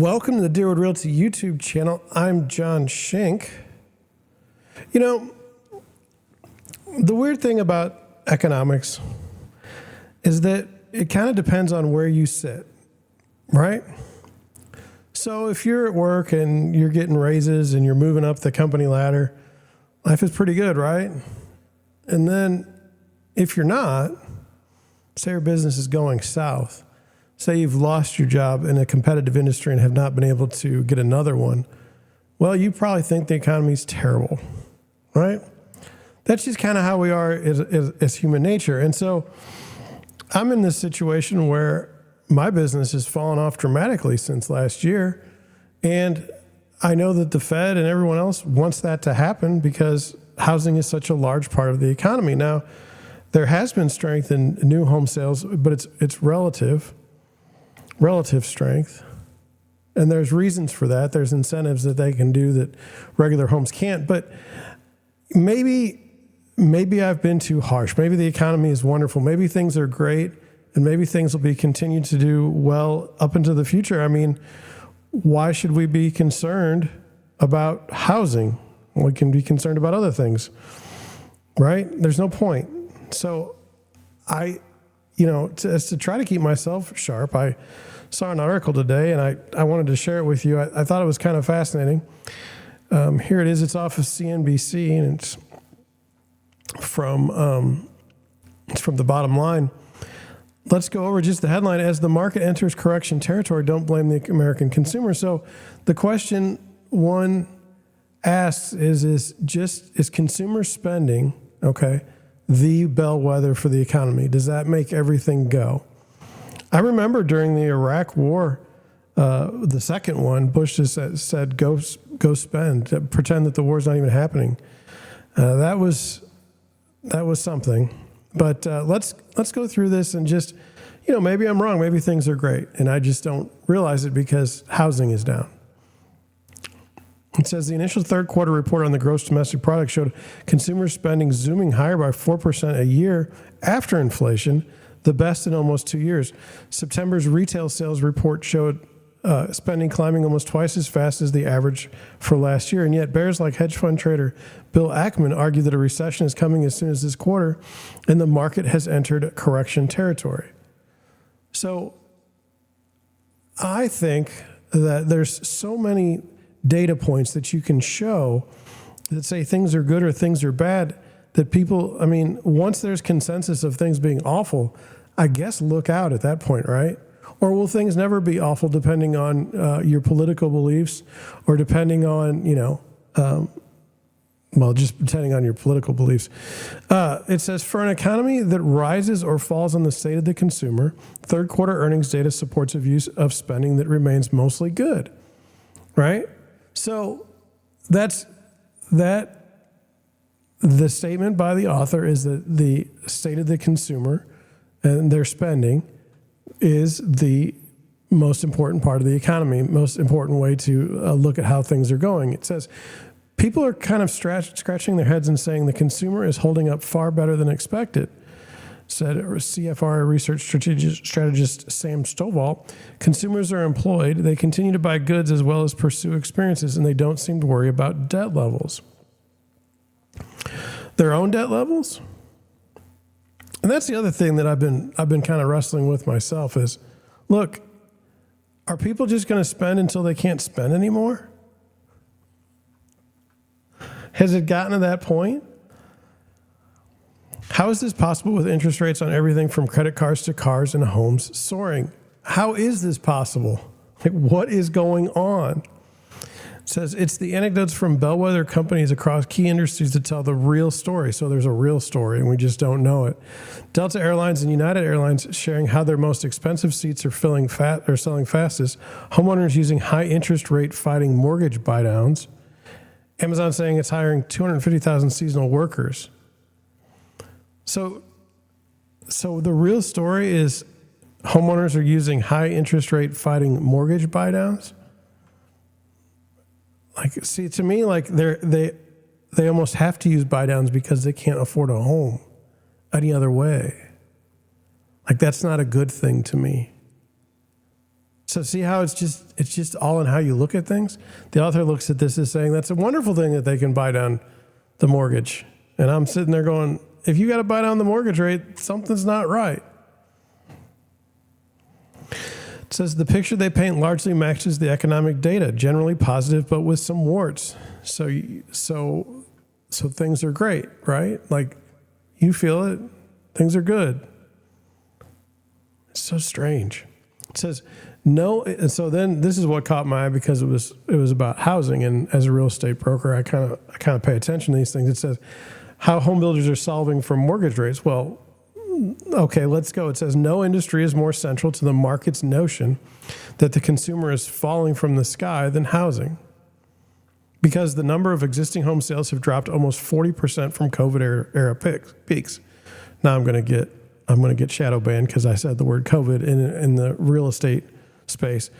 Welcome to the Deerwood Realty YouTube channel. I'm John Schenk. You know, the weird thing about economics is that it kind of depends on where you sit, right? So if you're at work and you're getting raises and you're moving up the company ladder, life is pretty good, right? And then if you're not, say your business is going south, say you've lost your job in a competitive industry and have not been able to get another one, well, you probably think the economy is terrible, right? That's just kind of how we are as human nature. And so I'm in this situation where my business has fallen off dramatically since last year. And I know that the Fed and everyone else wants that to happen because housing is such a large part of the economy. Now, there has been strength in new home sales, but it's relative strength. And there's reasons for that. There's incentives that they can do that regular homes can't. But maybe I've been too harsh. Maybe the economy is wonderful. Maybe things are great, and maybe things will be continued to do well up into the future. I mean, why should we be concerned about housing? We can be concerned about other things, right? There's no point. So to try to keep myself sharp, I saw an article today, and I wanted to share it with you. I thought it was kind of fascinating. Here it is. It's off of CNBC, and it's from the bottom line. Let's go over just the headline. As the market enters correction territory, don't blame the American consumer. So the question one asks is consumer spending, okay, the bellwether for the economy? Does that make everything go? I remember during the Iraq War, the second one, Bush just said, go spend, pretend that the war's not even happening. That was something. But let's go through this and just, maybe I'm wrong. Maybe things are great, and I just don't realize it because housing is down. It says the initial third quarter report on the gross domestic product showed consumer spending zooming higher by 4% a year after inflation, the best in almost 2 years. September's retail sales report showed spending climbing almost twice as fast as the average for last year. And yet bears like hedge fund trader Bill Ackman argue that a recession is coming as soon as this quarter, and the market has entered correction territory. So I think that there's so many data points that you can show that say things are good or things are bad that people, once there's consensus of things being awful, I guess look out at that point, right? Or will things never be awful depending on your political beliefs or depending on, just depending on your political beliefs. It says, for an economy that rises or falls on the state of the consumer, third quarter earnings data supports a view of spending that remains mostly good, right? So that's that. The statement by the author is that the state of the consumer and their spending is the most important part of the economy, most important way to look at how things are going. It says people are kind of scratching their heads and saying the consumer is holding up far better than expected, said CFR research strategist Sam Stovall. Consumers are employed. They continue to buy goods as well as pursue experiences, and they don't seem to worry about debt levels. Their own debt levels? And that's the other thing that I've been kind of wrestling with myself is, look, are people just going to spend until they can't spend anymore? Has it gotten to that point? How is this possible with interest rates on everything from credit cards to cars and homes soaring? How is this possible? Like, what is going on? It says it's the anecdotes from bellwether companies across key industries that tell the real story. So there's a real story, and we just don't know it. Delta Airlines and United Airlines sharing how their most expensive seats are selling fastest. Homeowners using high interest rate fighting mortgage buydowns. Amazon saying it's hiring 250,000 seasonal workers. So the real story is homeowners are using high interest rate fighting mortgage buydowns. To me, they almost have to use buy downs because they can't afford a home any other way. That's not a good thing to me. So see how it's just all in how you look at things? The author looks at this as saying that's a wonderful thing that they can buy down the mortgage. And I'm sitting there going, if you got to buy down the mortgage rate, something's not right. It says the picture they paint largely matches the economic data, generally positive, but with some warts. So things are great, right? Like you feel it, things are good. It's so strange. It says no. And so then this is what caught my eye because it was about housing, and as a real estate broker, I kind of pay attention to these things. It says how home builders are solving for mortgage rates. Well, okay, let's go. It says no industry is more central to the market's notion that the consumer is falling from the sky than housing, because the number of existing home sales have dropped almost 40% from COVID era peaks. Now I'm going to get shadow banned because I said the word COVID in the real estate space.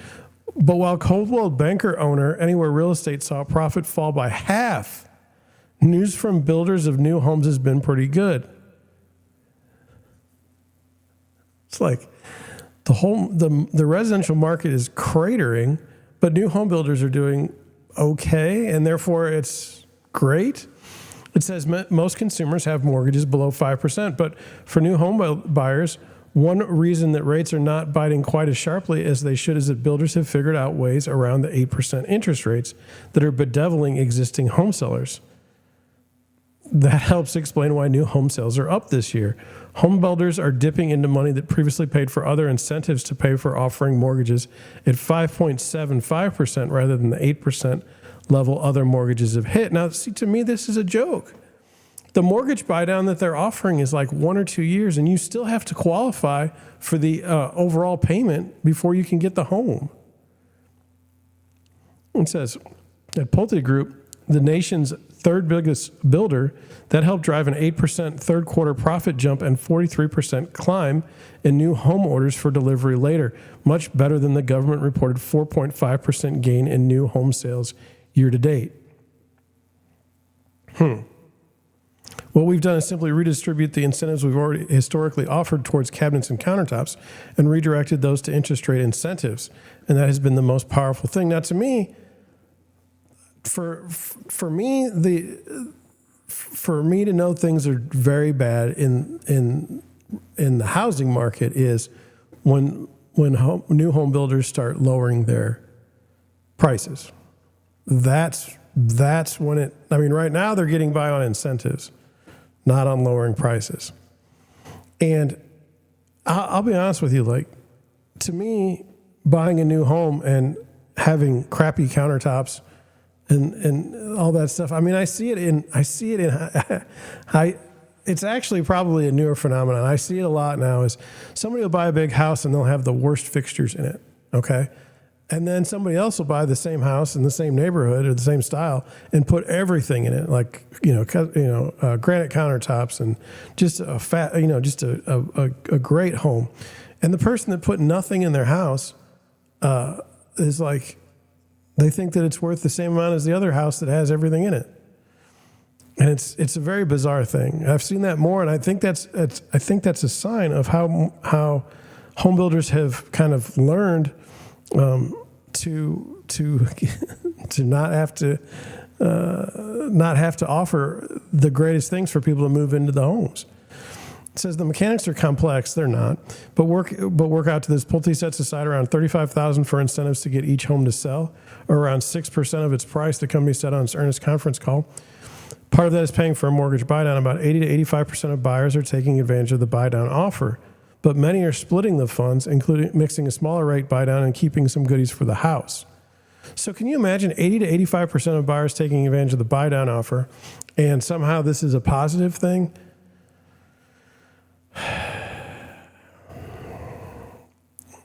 But while Coldwell Banker owner Anywhere Real Estate saw profit fall by half, news from builders of new homes has been pretty good. It's like the residential market is cratering, but new home builders are doing okay, and therefore it's great. It says most consumers have mortgages below 5%, but for new home buyers, one reason that rates are not biting quite as sharply as they should is that builders have figured out ways around the 8% interest rates that are bedeviling existing home sellers. That helps explain why new home sales are up this year. Home builders are dipping into money that previously paid for other incentives to pay for offering mortgages at 5.75% rather than the 8% level other mortgages have hit. Now, see, to me, this is a joke. The mortgage buy down that they're offering is like 1 or 2 years, and you still have to qualify for the overall payment before you can get the home. It says, at Pulte Group, the nation's third biggest builder, that helped drive an 8% third quarter profit jump and 43% climb in new home orders for delivery later, much better than the government reported 4.5% gain in new home sales year to date. What we've done is simply redistribute the incentives we've already historically offered towards cabinets and countertops and redirected those to interest rate incentives. And that has been the most powerful thing. Now, to me, for me to know things are very bad in the housing market is when new home builders start lowering their prices. That's when it. I mean, right now they're getting by on incentives, not on lowering prices. And I'll be honest with you, like, to me, buying a new home and having crappy countertops and all that stuff. I mean, I see it in it's actually probably a newer phenomenon. I see it a lot now is somebody will buy a big house and they'll have the worst fixtures in it. Okay. And then somebody else will buy the same house in the same neighborhood or the same style and put everything in it, like, granite countertops and just a great home. And the person that put nothing in their house is like, they think that it's worth the same amount as the other house that has everything in it. And it's a very bizarre thing. I've seen that more, and I think that's a sign of how home builders have kind of learned to not have to offer the greatest things for people to move into the homes. It says the mechanics are complex. They're not, but work out to this. Pulte sets aside around $35,000 for incentives to get each home to sell, or around 6% of its price. The company said on its earnest conference call. Part of that is paying for a mortgage buydown. About 80 to 85% of buyers are taking advantage of the buydown offer, but many are splitting the funds, including mixing a smaller rate buydown and keeping some goodies for the house. So can you imagine 80 to 85% of buyers taking advantage of the buydown offer, and somehow this is a positive thing?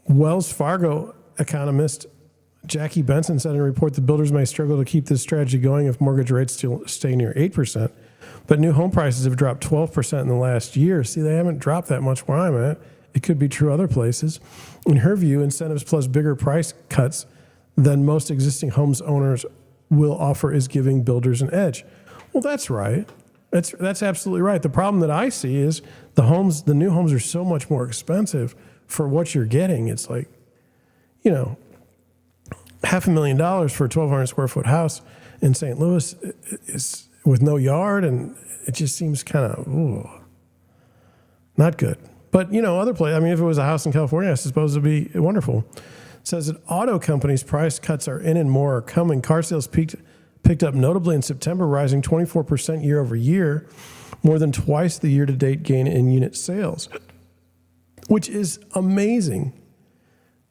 Wells Fargo economist Jackie Benson said in a report that builders may struggle to keep this strategy going if mortgage rates still stay near 8%, but new home prices have dropped 12% in the last year. See, they haven't dropped that much where I'm at. It could be true other places. In her view, incentives plus bigger price cuts than most existing homes owners will offer is giving builders an edge. Well, that's right. That's absolutely right. The problem that I see is the new homes are so much more expensive for what you're getting. It's like, you know, $500,000 for a 1,200 square foot house in St. Louis is with no yard, and it just seems kind of not good. But, you know, other places, I mean, if it was a house in California, I suppose it'd be wonderful. It says that auto companies' price cuts are in and more are coming. Car sales picked up notably in September, rising 24% year over year, more than twice the year-to-date gain in unit sales, which is amazing.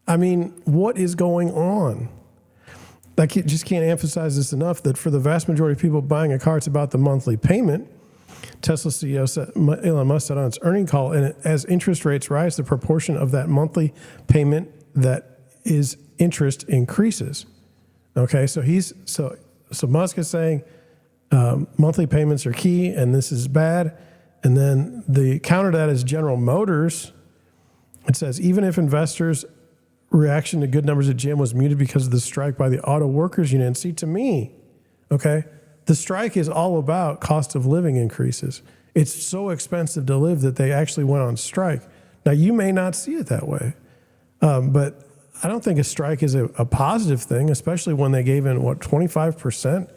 I mean, what is going on? I just can't emphasize this enough that for the vast majority of people buying a car, it's about the monthly payment. Tesla CEO Elon Musk said on its earnings call, and as interest rates rise, the proportion of that monthly payment that is interest increases. Okay, so Musk is saying monthly payments are key, and this is bad. And then the counter to that is General Motors. It says even if investors' reaction to good numbers at GM was muted because of the strike by the Auto Workers Union. See, to me, okay, the strike is all about cost of living increases. It's so expensive to live that they actually went on strike. Now, you may not see it that way, but I don't think a strike is a positive thing, especially when they gave in, 25%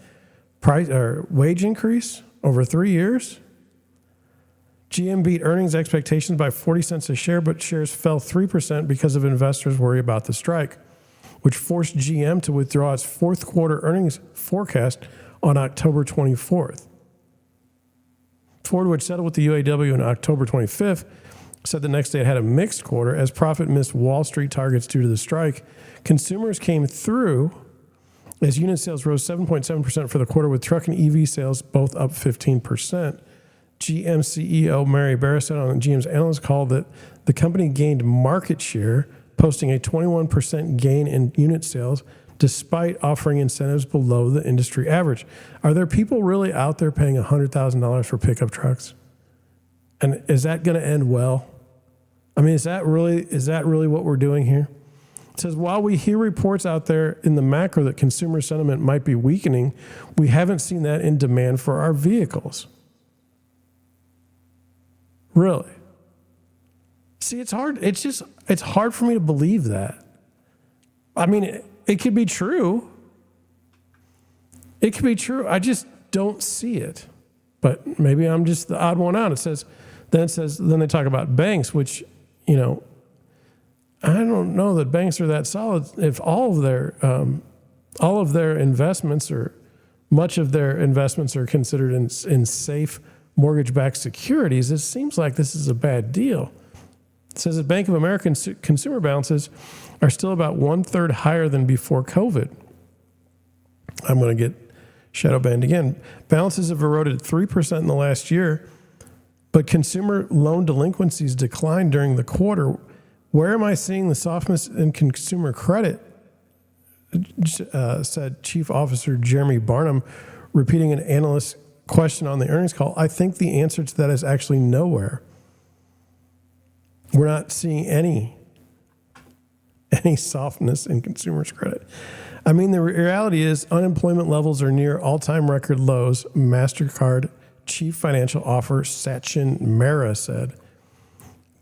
price or wage increase over 3 years? GM beat earnings expectations by 40 cents a share, but shares fell 3% because of investors' worry about the strike, which forced GM to withdraw its fourth quarter earnings forecast on October 24th. Ford, which settled with the UAW on October 25th, said the next day it had a mixed quarter as profit missed Wall Street targets due to the strike. Consumers came through as unit sales rose 7.7% for the quarter, with truck and EV sales both up 15%. GM CEO Mary Barra said on GM's analyst call that the company gained market share, posting a 21% gain in unit sales despite offering incentives below the industry average. Are there people really out there paying $100,000 for pickup trucks? And is that going to end well? I mean, is that really what we're doing here? It says, while we hear reports out there in the macro that consumer sentiment might be weakening, we haven't seen that in demand for our vehicles. Really? See, it's hard. It's hard for me to believe that. I mean, it could be true. It could be true. I just don't see it. But maybe I'm just the odd one out. Then they talk about banks, which, you know, I don't know that banks are that solid. If all of their investments or much of their investments are considered in safe mortgage-backed securities, it seems like this is a bad deal. It says that Bank of America consumer balances are still about 1/3 higher than before COVID. I'm going to get shadow banned again. Balances have eroded 3% in the last year, but consumer loan delinquencies declined during the quarter. Where am I seeing the softness in consumer credit? Said Chief Officer Jeremy Barnum, repeating an analyst's question on the earnings call. I think the answer to that is actually nowhere. We're not seeing any softness in consumers' credit. I mean, the reality is unemployment levels are near all-time record lows, MasterCard Chief Financial Officer Sachin Mehra said.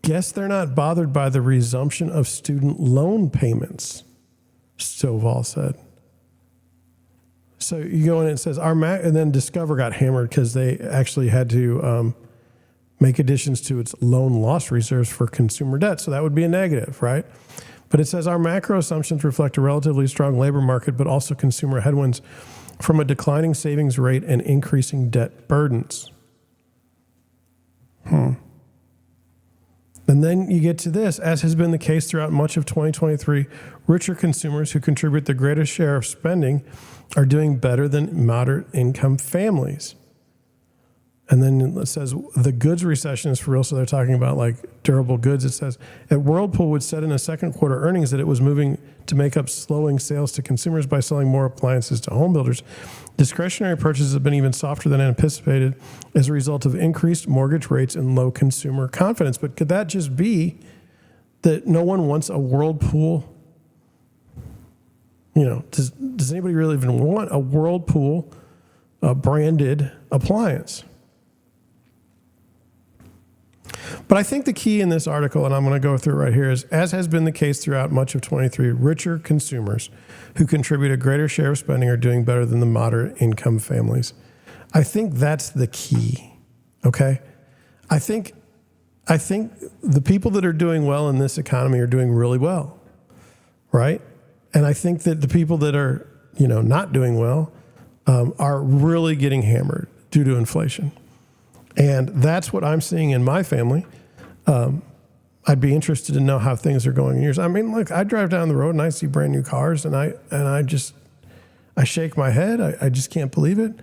Guess they're not bothered by the resumption of student loan payments, Stovall said. So you go in and it says, and then Discover got hammered because they actually had to make additions to its loan loss reserves for consumer debt. So that would be a negative, right? But it says our macro assumptions reflect a relatively strong labor market, but also consumer headwinds from a declining savings rate and increasing debt burdens. And then you get to this, as has been the case throughout much of 2023, richer consumers who contribute the greatest share of spending are doing better than moderate income families. And then it says the goods recession is for real, so they're talking about like durable goods. It says at Whirlpool would said in a second quarter earnings that it was moving to make up slowing sales to consumers by selling more appliances to home builders. Discretionary purchases have been even softer than anticipated as a result of increased mortgage rates and low consumer confidence. But could that just be that no one wants a Whirlpool? You know, does anybody really even want a Whirlpool branded appliance? But I think the key in this article, and I'm going to go through it right here, is as has been the case throughout much of 23, richer consumers who contribute a greater share of spending are doing better than the moderate income families. I think that's the key. Okay. I think the people that are doing well in this economy are doing really well. Right. And I think that the people that are, not doing well, are really getting hammered due to inflation. And that's what I'm seeing in my family. I'd be interested to know how things are going in yours. I mean, look, I drive down the road and I see brand new cars, and I shake my head. I just can't believe it.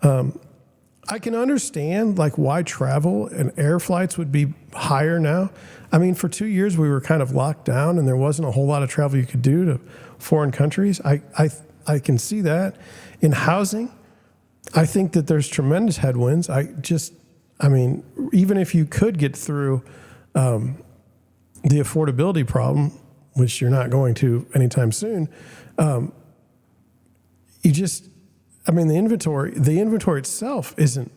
I can understand why travel and air flights would be higher now. I mean, for 2 years we were kind of locked down, and there wasn't a whole lot of travel you could do to foreign countries. I can see that. In housing, I think that there's tremendous headwinds. Even if you could get through the affordability problem, which you're not going to anytime soon, the inventory itself isn't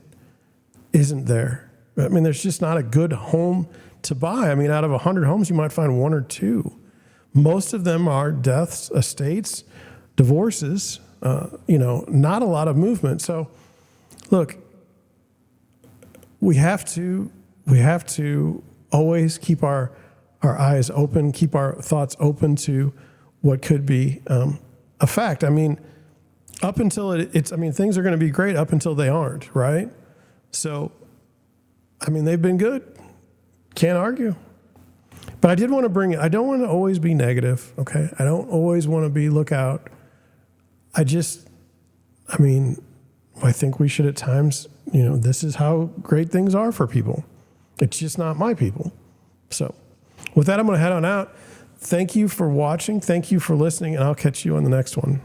there. I mean, there's just not a good home to buy. I mean, out of 100 homes, you might find one or two. Most of them are deaths, estates, divorces, not a lot of movement. So look, we have to always keep our eyes open, keep our thoughts open to what could be a fact. I mean, up until things are going to be great up until they aren't, right? So, they've been good. Can't argue. But I did want to I don't want to always be negative, okay? I don't always want to be look out. I think we should at times, this is how great things are for people. It's just not my people. So with that, I'm going to head on out. Thank you for watching. Thank you for listening, and I'll catch you on the next one.